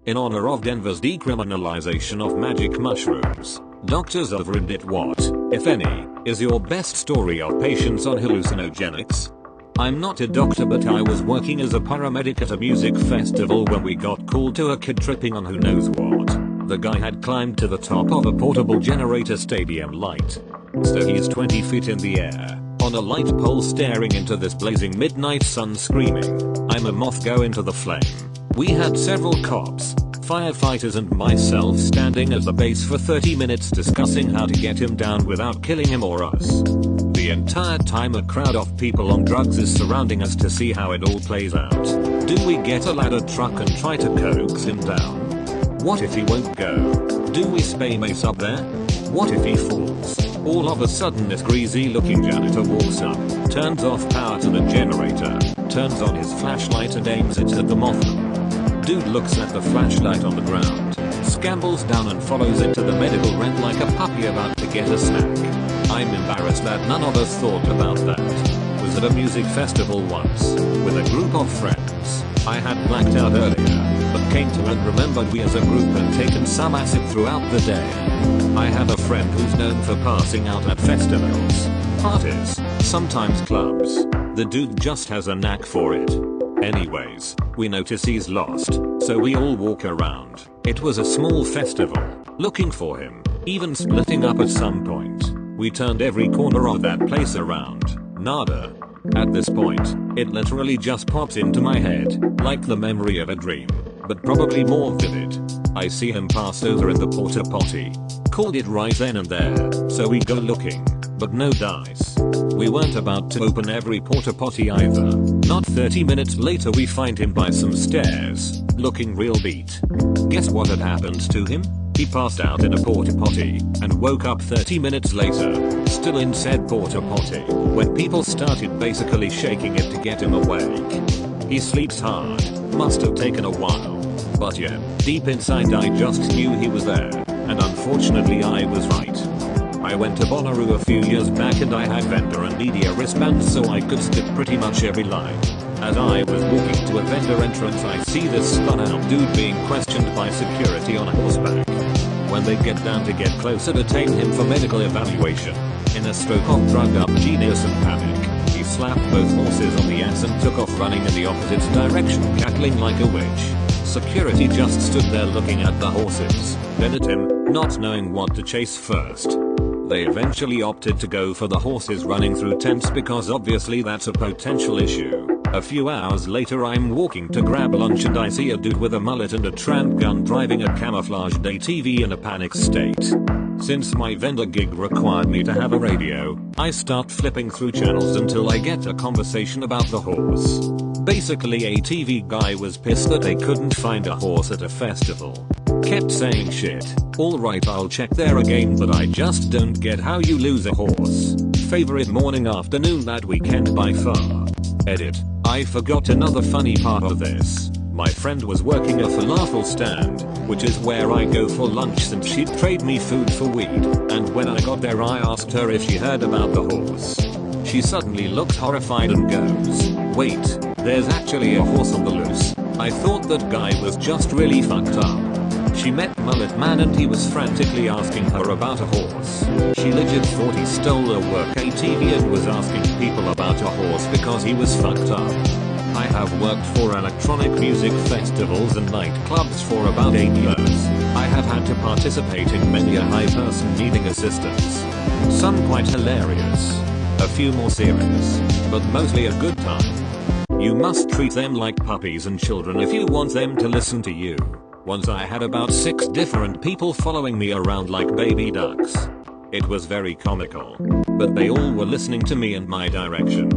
In honor of Denver's decriminalization of magic mushrooms, doctors of Reddit, what, if any, is your best story of patients on hallucinogenics? I'm not a doctor, but I was working as a paramedic at a music festival when we got called to a kid tripping on who knows what. The guy had climbed to the top of a portable generator stadium light. So he's 20 feet in the air, on a light pole staring into this blazing midnight sun screaming, "I'm a moth, go into the flame." We had several cops, firefighters and myself standing at the base for 30 minutes discussing how to get him down without killing him or us. The entire time a crowd of people on drugs is surrounding us to see how it all plays out. Do we get a ladder truck and try to coax him down? What if he won't go? Do we spay mace up there? What if he falls? All of a sudden this greasy looking janitor walks up, turns off power to the generator, turns on his flashlight and aims it at the mothman. Dude looks at the flashlight on the ground, scambles down and follows it to the medical rent like a puppy about to get a snack. I'm embarrassed that none of us thought about that. Was at a music festival once, with a group of friends. I had blacked out earlier, but came to and remembered we as a group had taken some acid throughout the day. I have a friend who's known for passing out at festivals, parties, sometimes clubs. The dude just has a knack for it. Anyways, we notice he's lost, so we all walk around. It was a small festival, looking for him, even splitting up at some point. We turned every corner of that place around, nada. At this point, it literally just pops into my head, like the memory of a dream, but probably more vivid. I see him pass over in the porta potty. Called it right then and there, so we go looking, but no dice. We weren't about to open every porta potty either. Not 30 minutes later we find him by some stairs, looking real beat. Guess what had happened to him? He passed out in a porta potty and woke up 30 minutes later, still in said porta potty, when people started basically shaking it to get him awake. He sleeps hard, must have taken a while. But yeah, deep inside I just knew he was there, and unfortunately I was right. I went to Bonnaroo a few years back and I had vendor and media wristbands so I could spit pretty much every line. As I was walking to a vendor entrance I see this spun out dude being questioned by security on horseback. When they get down to get closer to tame him for medical evaluation, in a stroke of drugged up genius and panic, he slapped both horses on the ass and took off running in the opposite direction, cackling like a witch. Security just stood there looking at the horses, then at him, not knowing what to chase first. They eventually opted to go for the horses running through tents because obviously that's a potential issue. A few hours later I'm walking to grab lunch and I see a dude with a mullet and a tramp gun driving a camouflaged ATV in a panic state. Since my vendor gig required me to have a radio, I start flipping through channels until I get a conversation about the horse. Basically ATV guy was pissed that they couldn't find a horse at a festival. Kept saying shit, alright I'll check there again but I just don't get how you lose a horse. Favorite morning afternoon that weekend by far. Edit. I forgot another funny part of this. My friend was working a falafel stand, which is where I go for lunch since she'd trade me food for weed, and when I got there I asked her if she heard about the horse. She suddenly looked horrified and goes, "Wait, there's actually a horse on the loose. I thought that guy was just really fucked up." She met Mullet Man and he was frantically asking her about a horse. She legit thought he stole a work ATV and was asking people about a horse because he was fucked up. I have worked for electronic music festivals and nightclubs for about 8 years. I have had to participate in many a high person needing assistance. Some quite hilarious. A few more serious, but mostly a good time. You must treat them like puppies and children if you want them to listen to you. Once I had about 6 different people following me around like baby ducks. It was very comical, but they all were listening to me and my direction.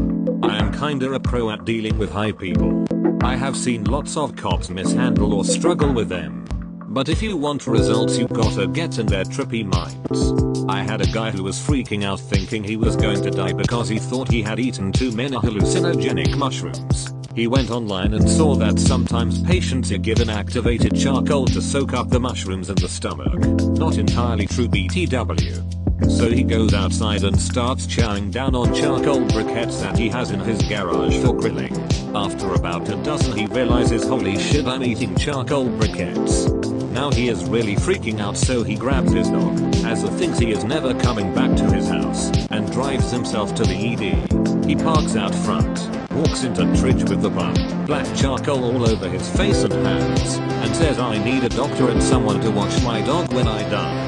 I am kinda a pro at dealing with high people. I have seen lots of cops mishandle or struggle with them. But if you want results you gotta get in their trippy minds. I had a guy who was freaking out thinking he was going to die because he thought he had eaten too many hallucinogenic mushrooms. He went online and saw that sometimes patients are given activated charcoal to soak up the mushrooms in the stomach. Not entirely true BTW. So he goes outside and starts chowing down on charcoal briquettes that he has in his garage for grilling. After about a dozen he realizes, holy shit, I'm eating charcoal briquettes. Now he is really freaking out, so he grabs his dog, as he thinks he is never coming back to his house, and drives himself to the ED. He parks out front, walks into Tridge with the bum, black charcoal all over his face and hands, and says, I need a doctor and someone to watch my dog when I die.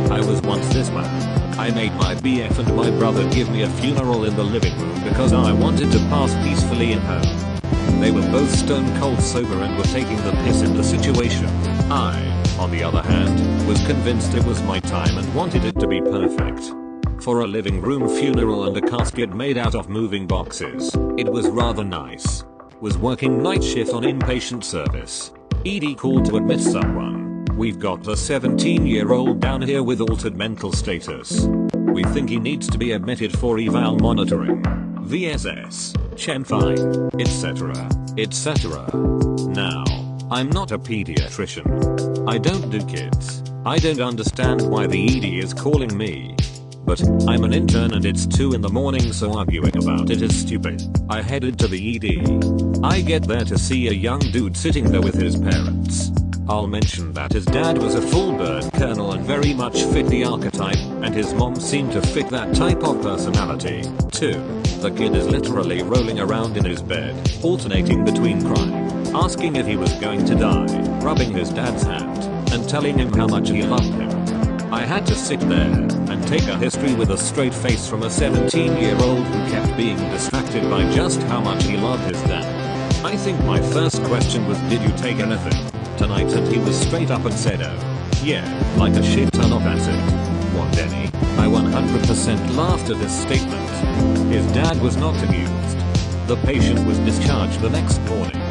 I was once this man. I made my BF and my brother give me a funeral in the living room because I wanted to pass peacefully in home. They were both stone cold sober and were taking the piss in the situation. I, on the other hand, was convinced it was my time and wanted it to be perfect. For a living room funeral and a casket made out of moving boxes, it was rather nice. Was working night shift on inpatient service. ED called to admit someone. We've got a 17-year-old down here with altered mental status. We think he needs to be admitted for eval monitoring, VSS, Chen-Fine, etc., etc. Now, I'm not a pediatrician. I don't do kids. I don't understand why the ED is calling me. But I'm an intern and it's 2 in the morning, so arguing about it is stupid. I headed to the ED. I get there to see a young dude sitting there with his parents. I'll mention that his dad was a full-bird colonel and very much fit the archetype, and his mom seemed to fit that type of personality, too. The kid is literally rolling around in his bed, alternating between crying, asking if he was going to die, rubbing his dad's hand, and telling him how much he loved him. I had to sit there and take a history with a straight face from a 17-year-old who kept being distracted by just how much he loved his dad. I think my first question was, did you take anything tonight? And he was straight up and said, oh, yeah, like a shit ton of acid. What, Denny? I 100% laughed at this statement. His dad was not amused. The patient was discharged the next morning.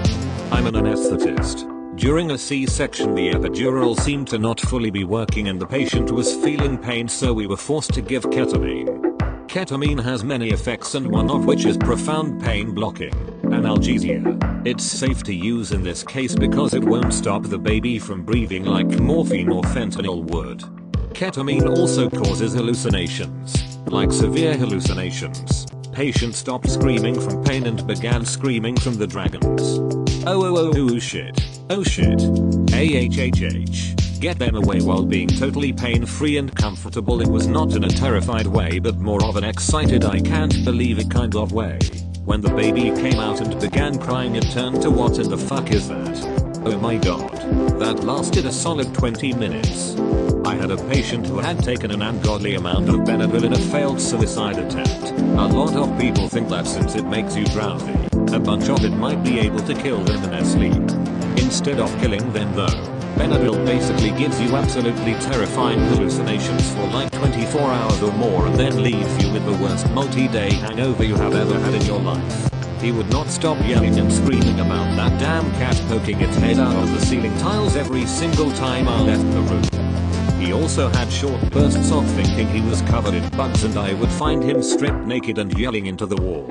I'm an anesthetist. During a C-section the epidural seemed to not fully be working and the patient was feeling pain, so we were forced to give ketamine. Ketamine has many effects and one of which is profound pain blocking, analgesia. It's safe to use in this case because it won't stop the baby from breathing like morphine or fentanyl would. Ketamine also causes hallucinations, like severe hallucinations. Patient stopped screaming from pain and began screaming from the dragons. Oh shit. Oh shit. AHHH. Get them away while being totally pain-free and comfortable. It was not in a terrified way but more of an excited I can't believe it kind of way. When the baby came out and began crying it turned to what in the fuck is that? Oh my god. That lasted a solid 20 minutes. I had a patient who had taken an ungodly amount of Benadryl in a failed suicide attempt. A lot of people think that since it makes you drowsy, a bunch of it might be able to kill them in their sleep. Instead of killing them though, Benadryl basically gives you absolutely terrifying hallucinations for like 24 hours or more and then leaves you with the worst multi-day hangover you have ever had in your life. He would not stop yelling and screaming about that damn cat poking its head out of the ceiling tiles every single time I left the room. He also had short bursts of thinking he was covered in bugs and I would find him stripped naked and yelling into the wall.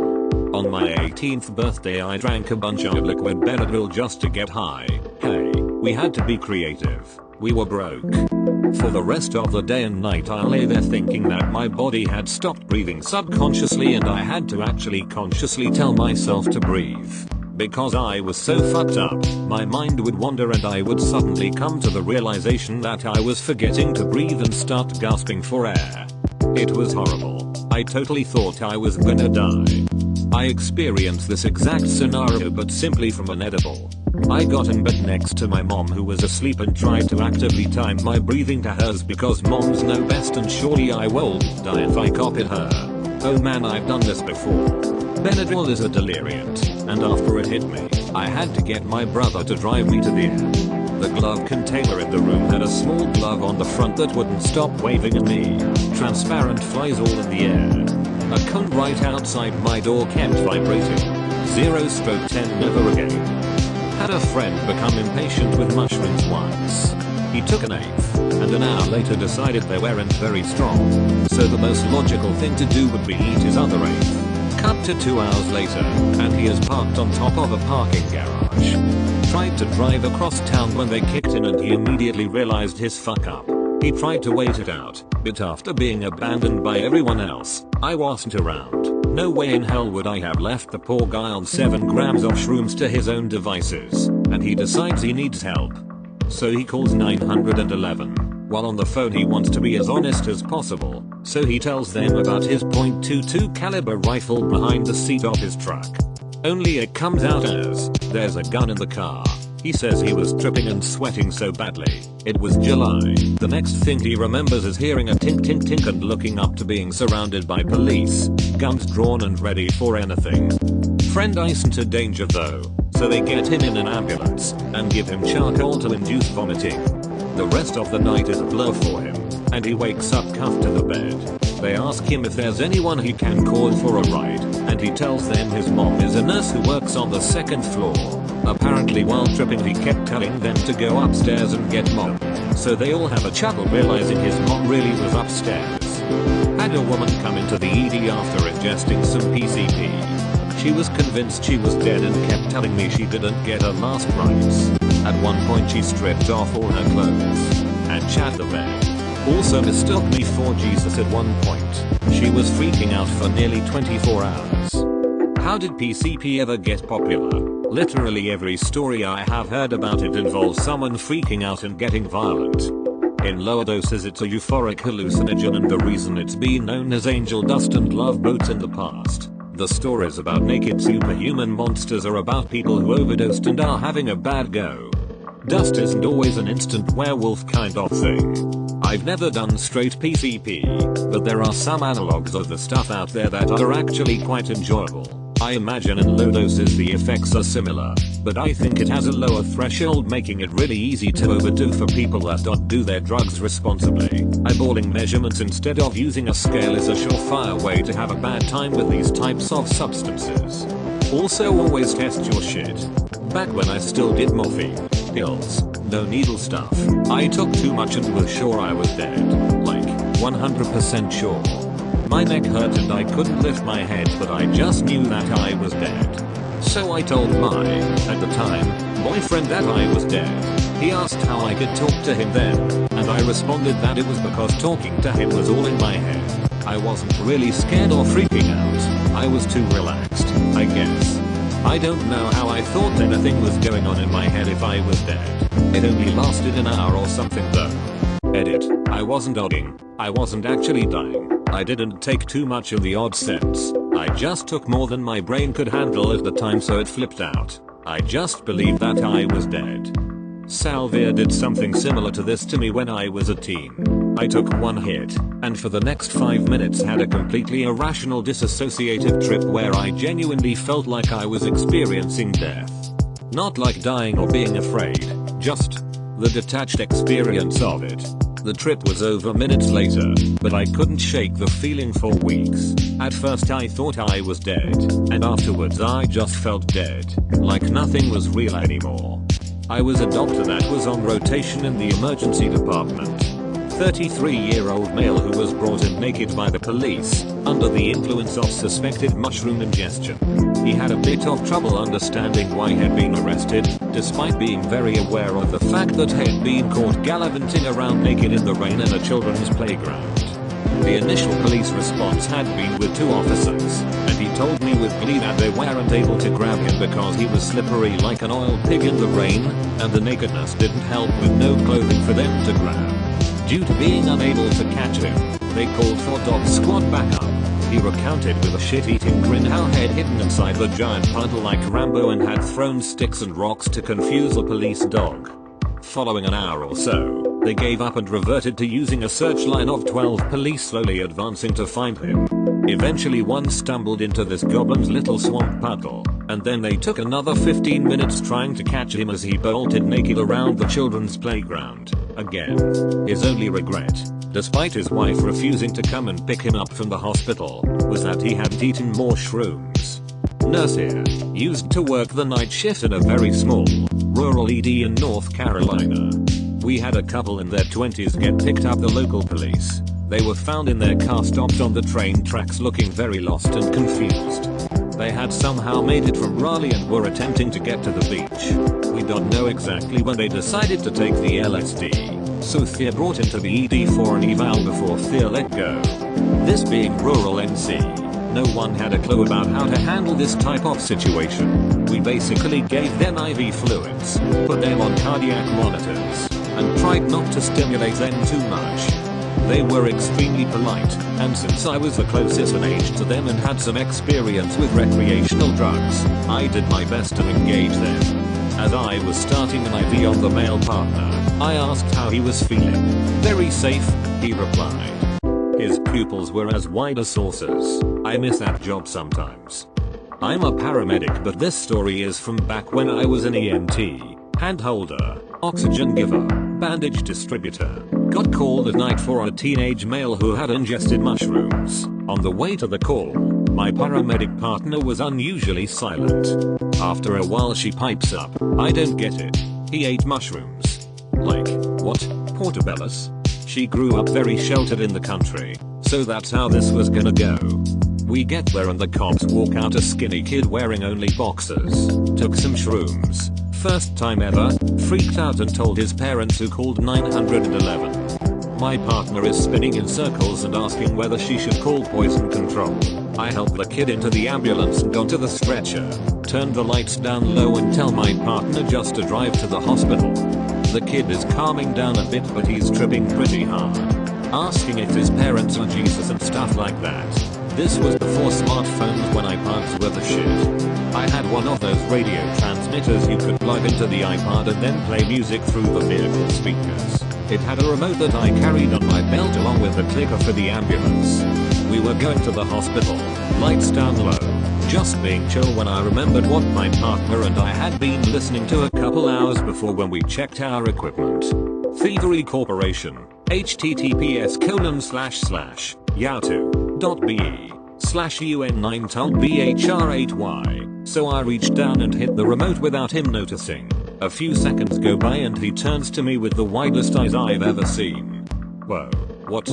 On my 18th birthday I drank a bunch of liquid Benadryl just to get high. Hey, we had to be creative. We were broke. For the rest of the day and night I lay there thinking that my body had stopped breathing subconsciously and I had to actually consciously tell myself to breathe. Because I was so fucked up, my mind would wander and I would suddenly come to the realization that I was forgetting to breathe and start gasping for air. It was horrible. I totally thought I was gonna die. I experienced this exact scenario but simply from an edible. I got in bed next to my mom who was asleep and tried to actively time my breathing to hers because moms know best and surely I won't die if I copied her. Oh man, I've done this before. Benadryl is a deliriant, and after it hit me, I had to get my brother to drive me to the end. The glove container in the room had a small glove on the front that wouldn't stop waving at me. Transparent flies all in the air. A cone right outside my door kept vibrating. 0/10 never again. Had a friend become impatient with mushrooms once. He took an eighth, and an hour later decided they weren't very strong. So the most logical thing to do would be eat his other eighth. Cut to 2 hours later, and he is parked on top of a parking garage. Tried to drive across town when they kicked in and he immediately realized his fuck up. He tried to wait it out, but after being abandoned by everyone else, I wasn't around. No way in hell would I have left the poor guy on 7 grams of shrooms to his own devices, and he decides he needs help. So he calls 911. While on the phone he wants to be as honest as possible, so he tells them about his .22 caliber rifle behind the seat of his truck. Only it comes out as, there's a gun in the car. He says he was tripping and sweating so badly. It was July. The next thing he remembers is hearing a tink tink tink and looking up to being surrounded by police, guns drawn and ready for anything. Friend isn't in danger though, so they get him in an ambulance and give him charcoal to induce vomiting. The rest of the night is a blur for him, and he wakes up cuffed to the bed. They ask him if there's anyone he can call for a ride, and he tells them his mom is a nurse who works on the 2nd floor. Apparently while tripping he kept telling them to go upstairs and get mom. So they all have a chuckle realizing his mom really was upstairs. Had a woman come into the ED after ingesting some PCP. She was convinced she was dead and kept telling me she didn't get her last rites. At one point she stripped off all her clothes and shat the bed. Also mistook me for Jesus at one point. She was freaking out for nearly 24 hours. How did PCP ever get popular? Literally every story I have heard about it involves someone freaking out and getting violent. In lower doses it's a euphoric hallucinogen, and the reason it's been known as angel dust and love boats in the past. The stories about naked superhuman monsters are about people who overdosed and are having a bad go. Dust isn't always an instant werewolf kind of thing. I've never done straight PCP, but there are some analogs of the stuff out there that are actually quite enjoyable. I imagine in low doses the effects are similar, but I think it has a lower threshold, making it really easy to overdo for people that don't do their drugs responsibly. Eyeballing measurements instead of using a scale is a surefire way to have a bad time with these types of substances. Also always test your shit. Back when I still did morphine, pills, no needle stuff, I took too much and was sure I was dead. Like, 100% sure. My neck hurt and I couldn't lift my head, but I just knew that I was dead. So I told my, at the time, boyfriend that I was dead. He asked how I could talk to him then, and I responded that it was because talking to him was all in my head. I wasn't really scared or freaking out. I was too relaxed, I guess. I don't know how I thought anything was going on in my head if I was dead. It only lasted an hour or something though. Edit. I wasn't odding. I wasn't actually dying. I didn't take too much in the odd sense. I just took more than my brain could handle at the time, so it flipped out. I just believed that I was dead. Salvia did something similar to this to me when I was a teen. I took one hit, and for the next 5 minutes had a completely irrational dissociative trip where I genuinely felt like I was experiencing death. Not like dying or being afraid, just the detached experience of it. The trip was over minutes later, but I couldn't shake the feeling for weeks. At first I thought I was dead, and afterwards I just felt dead, like nothing was real anymore. I was a doctor that was on rotation in the emergency department. 33-year-old male who was brought in naked by the police, under the influence of suspected mushroom ingestion. He had a bit of trouble understanding why he'd been arrested, despite being very aware of the fact that he'd been caught gallivanting around naked in the rain in a children's playground. The initial police response had been with 2 officers, and he told me with glee that they weren't able to grab him because he was slippery like an oiled pig in the rain, and the nakedness didn't help with no clothing for them to grab. Due to being unable to catch him, they called for dog squad backup. He recounted with a shit-eating grin how he'd hidden inside the giant puddle like Rambo and had thrown sticks and rocks to confuse a police dog. Following an hour or so, they gave up and reverted to using a search line of 12 police slowly advancing to find him. Eventually one stumbled into this goblin's little swamp puddle, and then they took another 15 minutes trying to catch him as he bolted naked around the children's playground. Again, his only regret, despite his wife refusing to come and pick him up from the hospital, was that he hadn't eaten more shrooms. Nurse here, used to work the night shift in a very small, rural ED in North Carolina. We had a couple in their 20s get picked up the local police. They were found in their car stopped on the train tracks looking very lost and confused. They had somehow made it from Raleigh and were attempting to get to the beach. We don't know exactly when they decided to take the LSD. Sophia brought into the ED for an eval before Thea let go. This being rural NC, no one had a clue about how to handle this type of situation. We basically gave them IV fluids, put them on cardiac monitors, and tried not to stimulate them too much. They were extremely polite, and since I was the closest in age to them and had some experience with recreational drugs, I did my best to engage them. As I was starting an IV on the male partner, I asked how he was feeling. "Very safe," he replied. His pupils were as wide as saucers. I miss that job sometimes. I'm a paramedic, but this story is from back when I was an EMT, hand holder, oxygen giver, bandage distributor. Got called at night for a teenage male who had ingested mushrooms. On the way to the call, my paramedic partner was unusually silent. After a while she pipes up, "I don't get it. He ate mushrooms." Like, what? Portobellos? She grew up very sheltered in the country, so that's how this was gonna go. We get there and the cops walk out a skinny kid wearing only boxers. Took some shrooms. First time ever, freaked out and told his parents, who called 911. My partner is spinning in circles and asking whether she should call poison control. I help the kid into the ambulance and onto the stretcher, turn the lights down low and tell my partner just to drive to the hospital. The kid is calming down a bit, but he's tripping pretty hard, asking if his parents are Jesus and stuff like that. This was before smartphones, when iPods were the shit. I had one of those radio transmitters you could plug into the iPod and then play music through the vehicle speakers. It had a remote that I carried on my belt along with the clicker for the ambulance. We were going to the hospital, lights down low, just being chill, when I remembered what my partner and I had been listening to a couple hours before when we checked our equipment. Thievery Corporation, https://yahoo.be/un9tubhr8y. So I reached down and hit the remote without him noticing. A few seconds go by and he turns to me with the widest eyes I've ever seen. "Whoa, what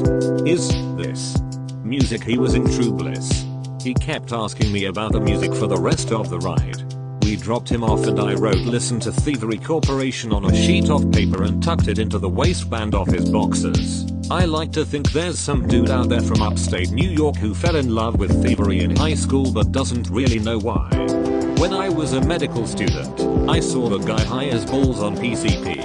is this?" Music. He was in true bliss. He kept asking me about the music for the rest of the ride. We dropped him off and I wrote "Listen to Thievery Corporation" on a sheet of paper and tucked it into the waistband of his boxers. I like to think there's some dude out there from upstate New York who fell in love with thievery in high school but doesn't really know why. When I was a medical student, I saw the guy high as balls on PCP.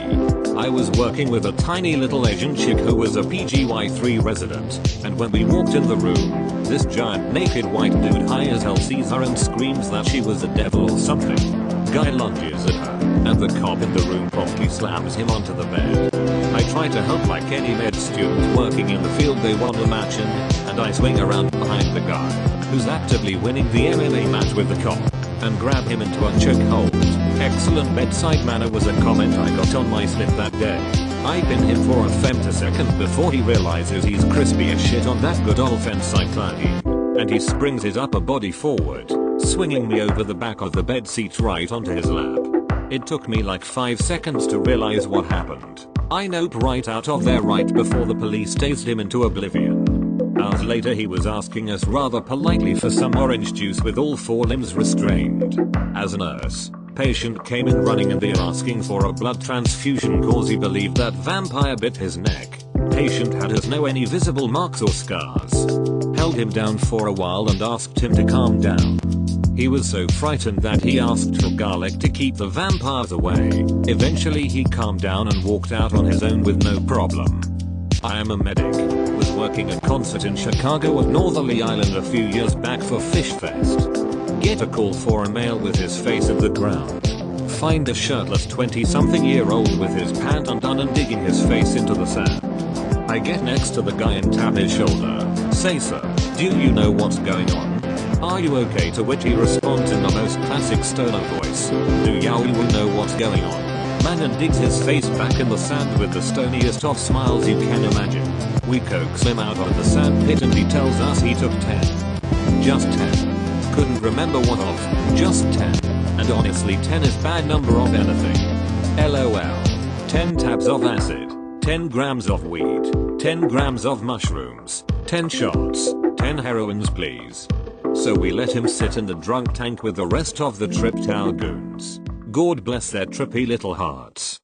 I was working with a tiny little Asian chick who was a PGY3 resident, and when we walked in the room, this giant naked white dude high as hell sees her and screams that she was a devil or something. Guy lunges at her, and the cop in the room promptly slams him onto the bed. I try to help like any med student working in the field they want to match in, and I swing around behind the guy, who's actively winning the MMA match with the cop, and grab him into a chokehold. Excellent bedside manner was a comment I got on my slip that day. I pin him for a femtosecond before he realizes he's crispy as shit on that good old fencyclidine, and he springs his upper body forward, swinging me over the back of the bed seat right onto his lap. It took me like 5 seconds to realize what happened. I nope right out of there right before the police tased him into oblivion. Hours later he was asking us rather politely for some orange juice with all 4 limbs restrained. As a nurse, patient came in running and they're asking for a blood transfusion cause he believed that vampire bit his neck. Patient had has no any visible marks or scars. Held him down for a while and asked him to calm down. He was so frightened that he asked for garlic to keep the vampires away. Eventually he calmed down and walked out on his own with no problem. I am a medic. Was working a concert in Chicago at Northerly Island a few years back for Fish Fest. Get a call for a male with his face in the ground. Find a shirtless 20-something-year-old with his pant undone and digging his face into the sand. I get next to the guy and tap his shoulder. Say, "Sir, do you know what's going on? Are you okay?" To which he responds in the most classic stoner voice, "Do you know what's going on?" Man and digs his face back in the sand with the stoniest of smiles you can imagine. We coax him out of the sand pit and he tells us he took 10. Just 10. Couldn't remember what of, just 10. And honestly 10 is bad number of anything. LOL. 10 tabs of acid, 10 grams of weed, 10 grams of mushrooms, 10 shots, 10 heroines please. So we let him sit in the drunk tank with the rest of the tripped out goons. God bless their trippy little hearts.